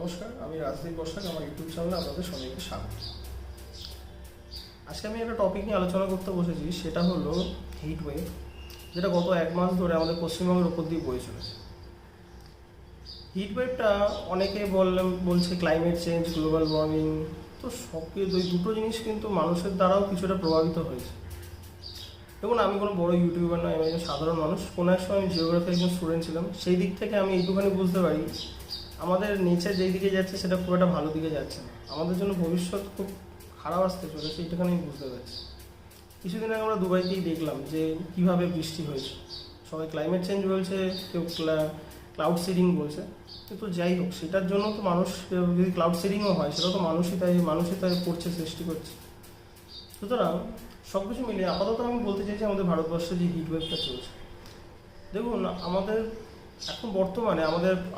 নমস্কার, আমি রাজদীপ বসাক। আমার ইউটিউব চ্যানেলে আপনাদের সবাইকে স্বাগত। আজকে আমি একটা টপিক নিয়ে আলোচনা করতে বসেছি, সেটা হলো হিট ওয়েভ, যেটা গত 1 মাস ধরে আমাদের পশ্চিমবঙ্গের উপর দিয়ে বয়ে চলেছে। হিট ওয়েভটা অনেকে বলছে ক্লাইমেট চেঞ্জ, গ্লোবাল ওয়ার্মিং। তো দুটো জিনিস কিন্তু মানুষের দ্বারাও কিছুটা প্রভাবিত হয়েছে। দেখুন, আমি কোনো বড় ইউটিউবার নয়, আমি একজন সাধারণ মানুষ। কোনো এক সময় আমি জিওগ্রাফি একজন স্টুডেন্ট ছিলাম। সেই দিক থেকে আমি এইটুখানি বুঝতে পারি, আমাদের নেচার যেই দিকে যাচ্ছে সেটা খুব একটা ভালো দিকে যাচ্ছে না। আমাদের জন্য ভবিষ্যৎ খুব খারাপ আসতে চলেছে, এইটুখানি আমি বুঝতে পারছি। কিছুদিন আগে আমরা দুবাইতেই দেখলাম যে কীভাবে বৃষ্টি হয়েছে। সবাই ক্লাইমেট চেঞ্জ বলছে, কেউ ক্লাউড সিডিং বলছে। কিন্তু যাই হোক, সেটার জন্য তো মানুষ, যদি ক্লাউড সিডিংও হয় সেটা তো মানুষই তাই করছে, সৃষ্টি করছে। সুতরাং সব কিছু মিলিয়ে আপাতত আমি বলতে চাইছি, আমাদের ভারতবর্ষে যে হিট ওয়েভটা চলছে, দেখুন আমাদের এখন বর্তমানে আমাদের